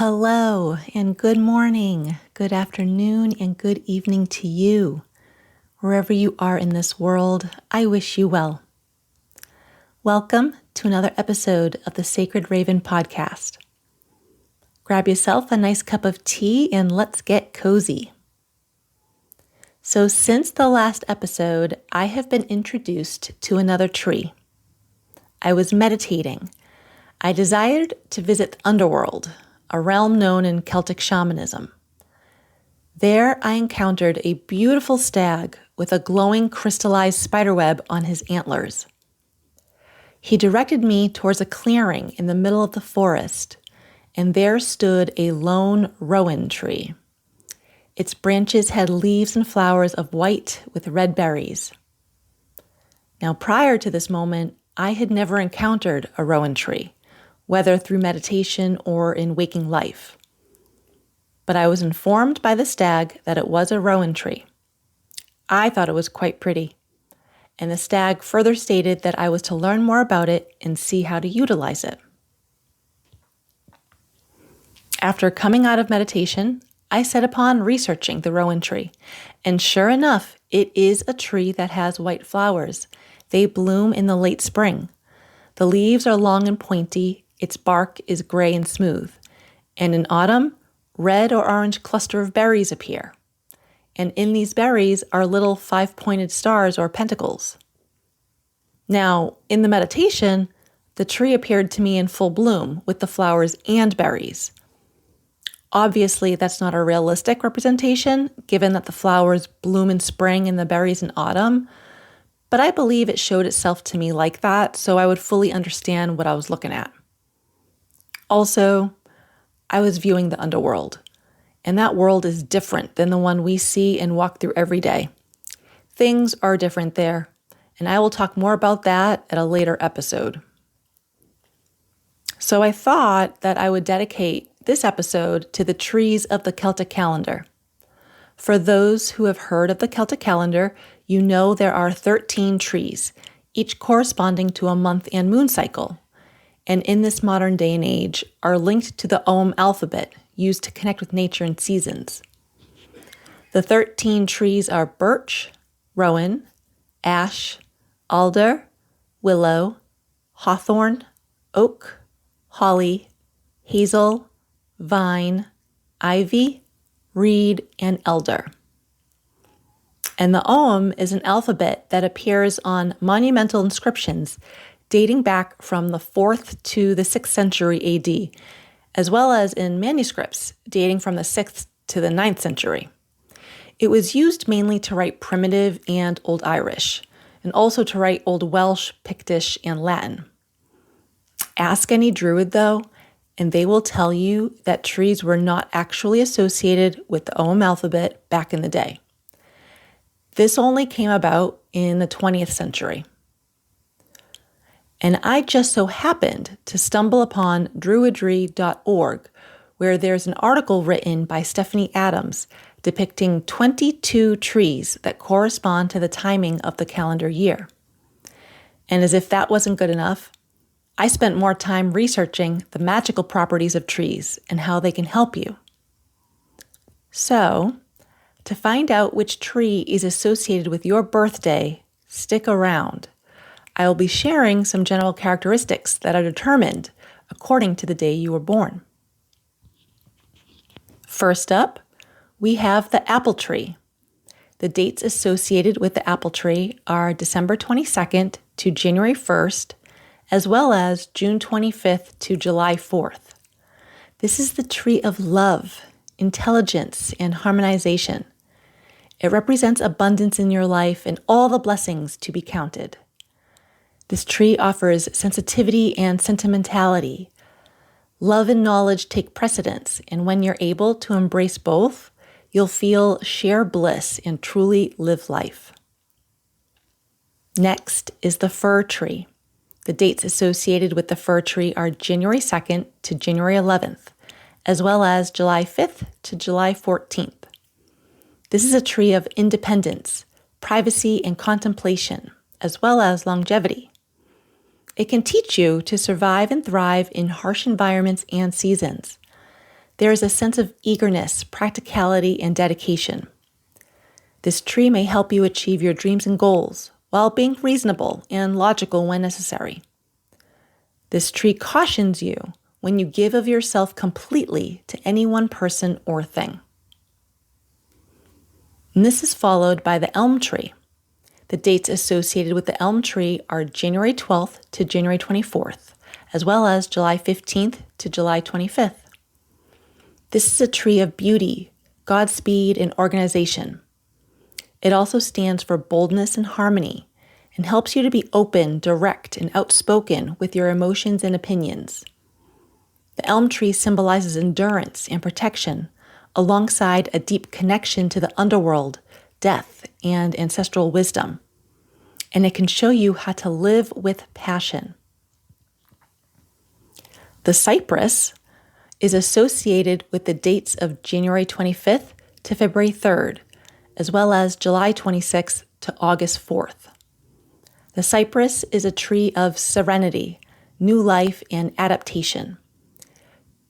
Hello and good morning, good afternoon, and good evening to you. Wherever you are in this world, I wish you well. Welcome to another episode of the Sacred Raven podcast. Grab yourself a nice cup of tea and let's get cozy. So since the last episode, I have been introduced to another tree. I was meditating. I desired to visit Underworld, a realm known in Celtic Shamanism. There I encountered a beautiful stag with a glowing crystallized spiderweb on his antlers. He directed me towards a clearing in the middle of the forest, and there stood a lone rowan tree. Its branches had leaves and flowers of white with red berries. Now, prior to this moment, I had never encountered a rowan tree, whether through meditation or in waking life. But I was informed by the stag that it was a rowan tree. I thought it was quite pretty, and the stag further stated that I was to learn more about it and see how to utilize it. After coming out of meditation, I set upon researching the rowan tree, and sure enough, it is a tree that has white flowers. They bloom in the late spring. The leaves are long and pointy. Its bark is gray and smooth, and in autumn, red or orange cluster of berries appear. And in these berries are little five-pointed stars or pentacles. Now, in the meditation, the tree appeared to me in full bloom with the flowers and berries. Obviously, that's not a realistic representation, given that the flowers bloom in spring and the berries in autumn, but I believe it showed itself to me like that, so I would fully understand what I was looking at. Also, I was viewing the underworld, and that world is different than the one we see and walk through every day. Things are different there, and I will talk more about that at a later episode. So I thought that I would dedicate this episode to the trees of the Celtic calendar. For those who have heard of the Celtic calendar, you know there are 13 trees, each corresponding to a month and moon cycle, and in this modern day and age are linked to the Ogham alphabet used to connect with nature and seasons. The 13 trees are birch, rowan, ash, alder, willow, hawthorn, oak, holly, hazel, vine, ivy, reed, and elder. And the Ogham is an alphabet that appears on monumental inscriptions dating back from the 4th to the 6th century AD, as well as in manuscripts dating from the 6th to the 9th century. It was used mainly to write primitive and Old Irish, and also to write Old Welsh, Pictish, and Latin. Ask any Druid, though, and they will tell you that trees were not actually associated with the Ogham alphabet back in the day. This only came about in the 20th century. And I just so happened to stumble upon druidry.org, where there's an article written by Stephanie Adams depicting 22 trees that correspond to the timing of the calendar year. And as if that wasn't good enough, I spent more time researching the magical properties of trees and how they can help you. So, to find out which tree is associated with your birthday, stick around. I will be sharing some general characteristics that are determined according to the day you were born. First up, we have the apple tree. The dates associated with the apple tree are December 22nd to January 1st, as well as June 25th to July 4th. This is the tree of love, intelligence, and harmonization. It represents abundance in your life and all the blessings to be counted. This tree offers sensitivity and sentimentality. Love and knowledge take precedence, and when you're able to embrace both, you'll feel sheer bliss and truly live life. Next is the fir tree. The dates associated with the fir tree are January 2nd to January 11th, as well as July 5th to July 14th. This is a tree of independence, privacy, and contemplation, as well as longevity. It can teach you to survive and thrive in harsh environments and seasons. there is a sense of eagerness, practicality, and dedication. This tree may help you achieve your dreams and goals while being reasonable and logical when necessary. This tree cautions you when you give of yourself completely to any one person or thing. And this is followed by the elm tree. The dates associated with the elm tree are January 12th to January 24th, as well as July 15th to July 25th. This is a tree of beauty, Godspeed, and organization. It also stands for boldness and harmony and helps you to be open, direct, and outspoken with your emotions and opinions. The elm tree symbolizes endurance and protection, alongside a deep connection to the underworld, death, and ancestral wisdom. And it can show you how to live with passion. The cypress is associated with the dates of January 25th to February 3rd, as well as July 26th to August 4th. The cypress is a tree of serenity, new life, and adaptation.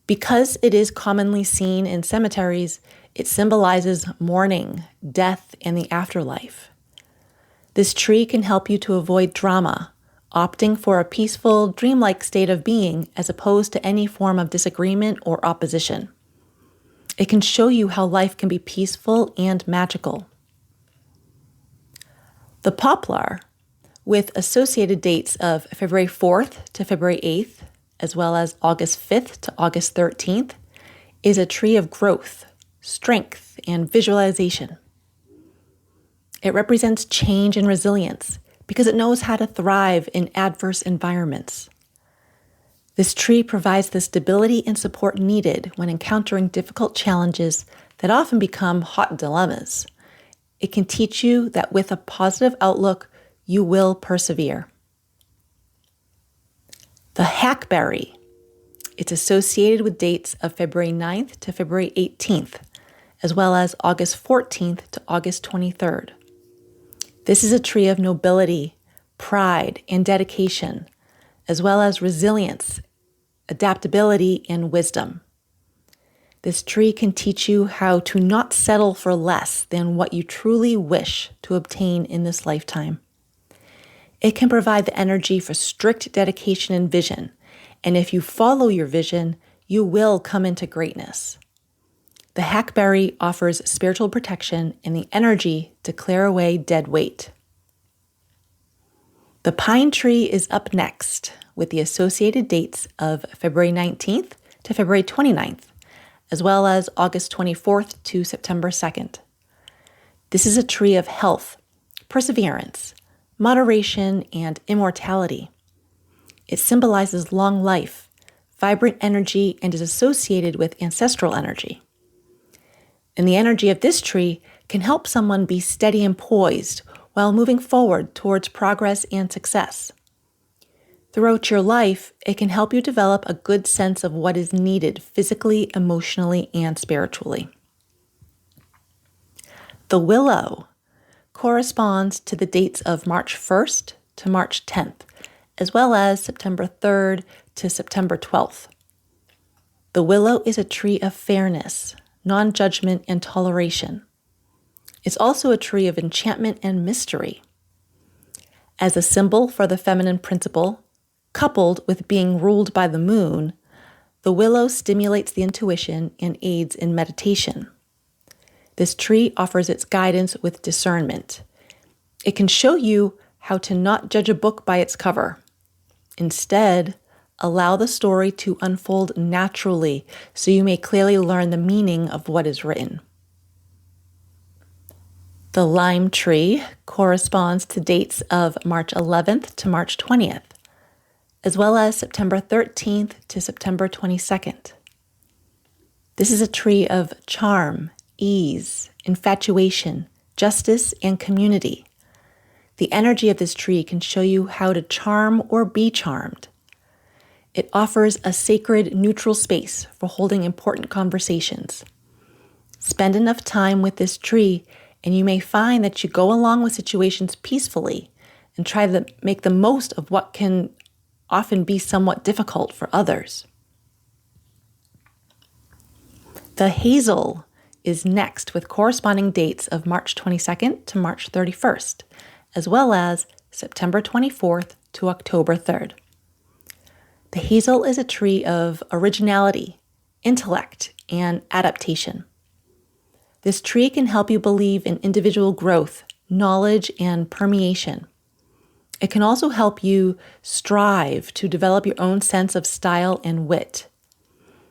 Because it is commonly seen in cemeteries, it symbolizes mourning, death, and the afterlife. This tree can help you to avoid drama, opting for a peaceful, dreamlike state of being as opposed to any form of disagreement or opposition. It can show you how life can be peaceful and magical. The poplar, with associated dates of February 4th to February 8th, as well as August 5th to August 13th, is a tree of growth, strength, and visualization. It represents change and resilience because it knows how to thrive in adverse environments. This tree provides the stability and support needed when encountering difficult challenges that often become hot dilemmas. It can teach you that with a positive outlook, you will persevere. The hackberry. It's associated with dates of February 9th to February 18th, as well as August 14th to August 23rd. This is a tree of nobility, pride, and dedication, as well as resilience, adaptability, and wisdom. This tree can teach you how to not settle for less than what you truly wish to obtain in this lifetime. It can provide the energy for strict dedication and vision, and if you follow your vision, you will come into greatness. The hackberry offers spiritual protection and the energy to clear away dead weight. The pine tree is up next, with the associated dates of February 19th to February 29th, as well as August 24th to September 2nd. This is a tree of health, perseverance, moderation, and immortality. It symbolizes long life, vibrant energy, and is associated with ancestral energy. And the energy of this tree can help someone be steady and poised while moving forward towards progress and success. Throughout your life, it can help you develop a good sense of what is needed physically, emotionally, and spiritually. The willow corresponds to the dates of March 1st to March 10th, as well as September 3rd to September 12th. The willow is a tree of fairness, non-judgment, and toleration. It's also a tree of enchantment and mystery. As a symbol for the feminine principle, coupled with being ruled by the moon, the willow stimulates the intuition and aids in meditation. This tree offers its guidance with discernment. It can show you how to not judge a book by its cover. Instead, allow the story to unfold naturally so you may clearly learn the meaning of what is written. The lime tree corresponds to dates of March 11th to March 20th, as well as September 13th to September 22nd. This is a tree of charm, ease, infatuation, justice, and community. The energy of this tree can show you how to charm or be charmed. It offers a sacred, neutral space for holding important conversations. Spend enough time with this tree, and you may find that you go along with situations peacefully and try to make the most of what can often be somewhat difficult for others. The hazel is next with corresponding dates of March 22nd to March 31st, as well as September 24th to October 3rd. The hazel is a tree of originality, intellect, and adaptation. This tree can help you believe in individual growth, knowledge, and permeation. It can also help you strive to develop your own sense of style and wit.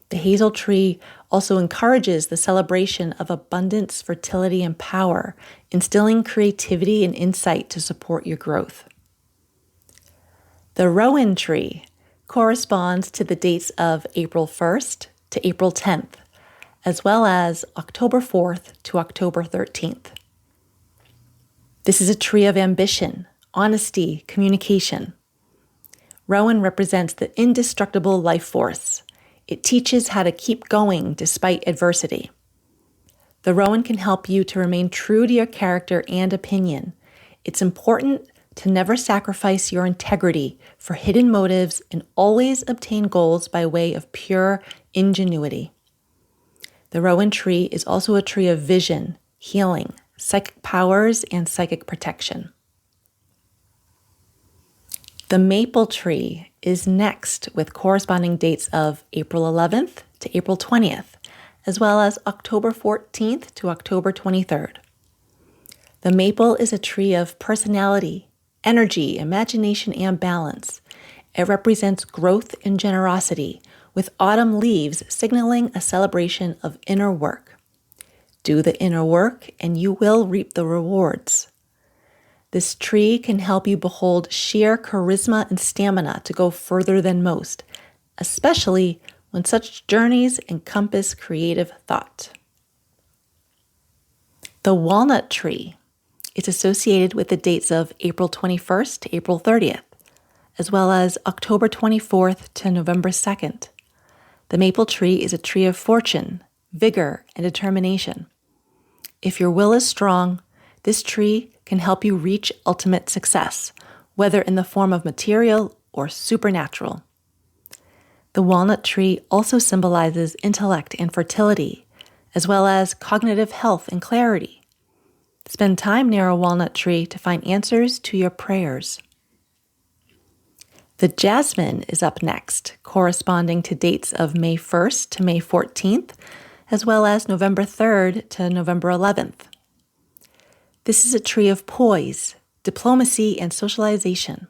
The hazel tree also encourages the celebration of abundance, fertility, and power, instilling creativity and insight to support your growth. The rowan tree corresponds to the dates of April 1st to April 10th, as well as October 4th to October 13th. This is a tree of ambition, honesty, communication. Rowan represents the indestructible life force. It teaches how to keep going despite adversity. The rowan can help you to remain true to your character and opinion. It's important to never sacrifice your integrity for hidden motives and always obtain goals by way of pure ingenuity. The rowan tree is also a tree of vision, healing, psychic powers, and psychic protection. The maple tree is next with corresponding dates of April 11th to April 20th, as well as October 14th to October 23rd. The maple is a tree of personality, energy, imagination, and balance. It represents growth and generosity, with autumn leaves signaling a celebration of inner work. Do the inner work and you will reap the rewards. This tree can help you behold sheer charisma and stamina to go further than most, especially when such journeys encompass creative thought. The walnut tree is associated with the dates of April 21st to April 30th, as well as October 24th to November 2nd. The maple tree is a tree of fortune, vigor, and determination. If your will is strong, this tree can help you reach ultimate success, whether in the form of material or supernatural. The walnut tree also symbolizes intellect and fertility, as well as cognitive health and clarity. Spend time near a walnut tree to find answers to your prayers. The jasmine is up next, corresponding to dates of May 1st to May 14th, as well as November 3rd to November 11th. This is a tree of poise, diplomacy, and socialization.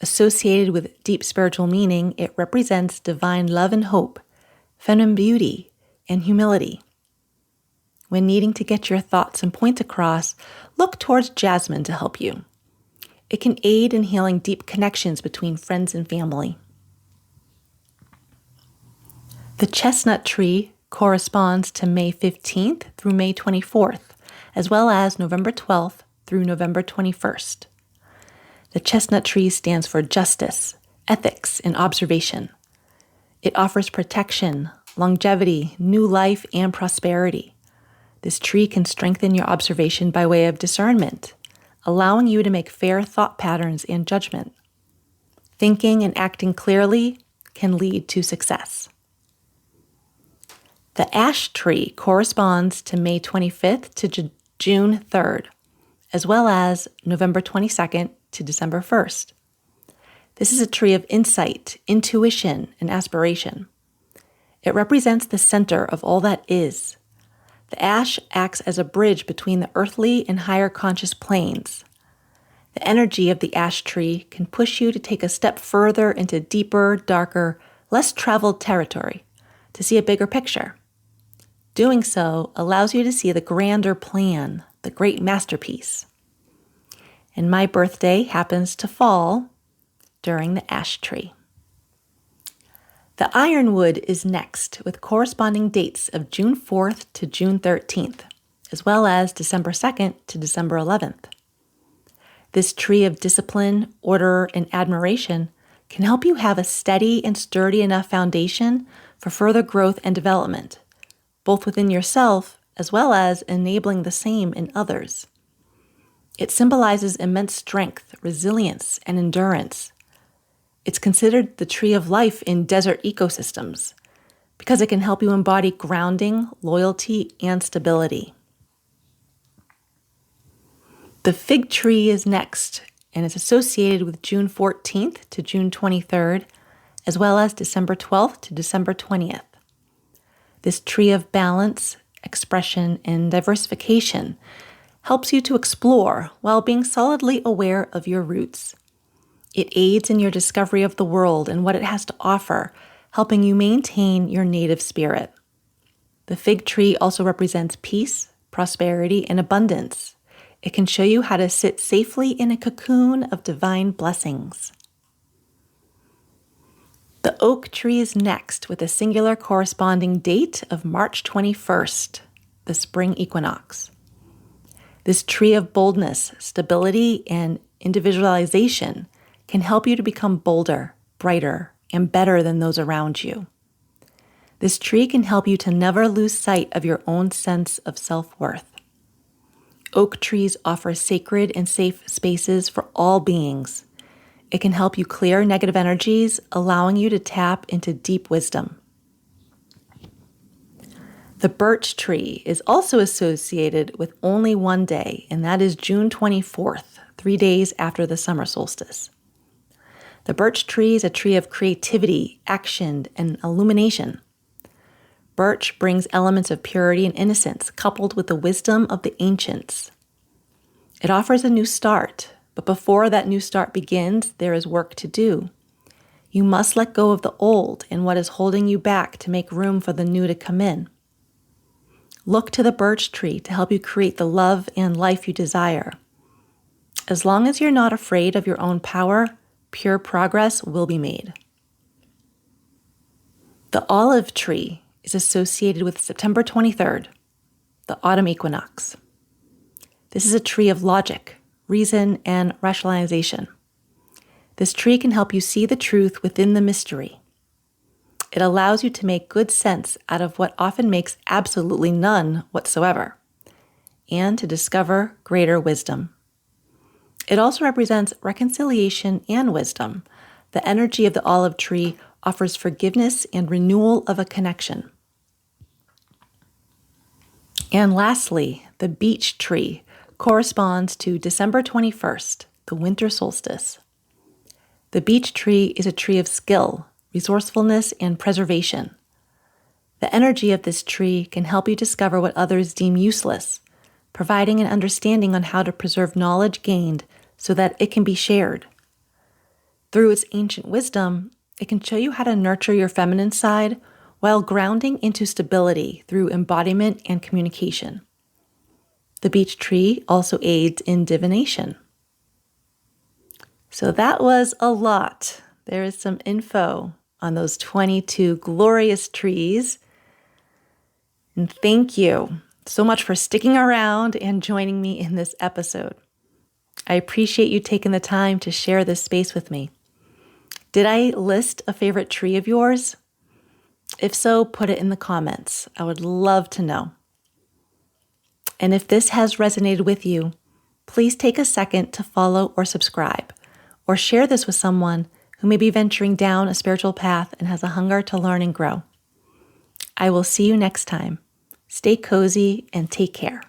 Associated with deep spiritual meaning, it represents divine love and hope, feminine beauty, and humility. When needing to get your thoughts and points across, look towards jasmine to help you. It can aid in healing deep connections between friends and family. The chestnut tree corresponds to May 15th through May 24th, as well as November 12th through November 21st. The chestnut tree stands for justice, ethics, and observation. It offers protection, longevity, new life, and prosperity. This tree can strengthen your observation by way of discernment, allowing you to make fair thought patterns and judgment. Thinking and acting clearly can lead to success. The ash tree corresponds to May 25th to June 3rd, as well as November 22nd to December 1st. This is a tree of insight, intuition, and aspiration. It represents the center of all that is. The ash acts as a bridge between the earthly and higher conscious planes. The energy of the ash tree can push you to take a step further into deeper, darker, less traveled territory, to see a bigger picture. Doing so allows you to see the grander plan, the great masterpiece. And my birthday happens to fall during the ash tree. The ironwood is next with corresponding dates of June 4th to June 13th, as well as December 2nd to December 11th. This tree of discipline, order, and admiration can help you have a steady and sturdy enough foundation for further growth and development, both within yourself as well as enabling the same in others. It symbolizes immense strength, resilience, and endurance. It's considered the tree of life in desert ecosystems, because it can help you embody grounding, loyalty, and stability. The fig tree is next, and it's associated with June 14th to June 23rd, as well as December 12th to December 20th. This tree of balance, expression, and diversification helps you to explore while being solidly aware of your roots. It aids in your discovery of the world and what it has to offer, helping you maintain your native spirit. The fig tree also represents peace, prosperity, and abundance. It can show you how to sit safely in a cocoon of divine blessings. The oak tree is next with a singular corresponding date of March 21st, the spring equinox. This tree of boldness, stability, and individualization can help you to become bolder, brighter, and better than those around you. This tree can help you to never lose sight of your own sense of self-worth. Oak trees offer sacred and safe spaces for all beings. It can help you clear negative energies, allowing you to tap into deep wisdom. The birch tree is also associated with only one day, and that is June 24th, 3 days after the summer solstice. The birch tree is a tree of creativity, action, and illumination. Birch brings elements of purity and innocence, coupled with the wisdom of the ancients. It offers a new start, but before that new start begins, there is work to do. You must let go of the old and what is holding you back to make room for the new to come in. Look to the birch tree to help you create the love and life you desire. As long as you're not afraid of your own power, pure progress will be made. The olive tree is associated with September 23rd, the autumn equinox. This is a tree of logic, reason, and rationalization. This tree can help you see the truth within the mystery. It allows you to make good sense out of what often makes absolutely none whatsoever, and to discover greater wisdom. It also represents reconciliation and wisdom. The energy of the olive tree offers forgiveness and renewal of a connection. And lastly, the beech tree corresponds to December 21st, the winter solstice. The beech tree is a tree of skill, resourcefulness, and preservation. The energy of this tree can help you discover what others deem useless, providing an understanding on how to preserve knowledge gained so that it can be shared. Through its ancient wisdom, it can show you how to nurture your feminine side while grounding into stability through embodiment and communication. The beech tree also aids in divination. So that was a lot. There is some info on those 22 glorious trees. And thank you so much for sticking around and joining me in this episode. I appreciate you taking the time to share this space with me. Did I list a favorite tree of yours? If so, put it in the comments. I would love to know. And if this has resonated with you, please take a second to follow or subscribe, or share this with someone who may be venturing down a spiritual path and has a hunger to learn and grow. I will see you next time. Stay cozy and take care.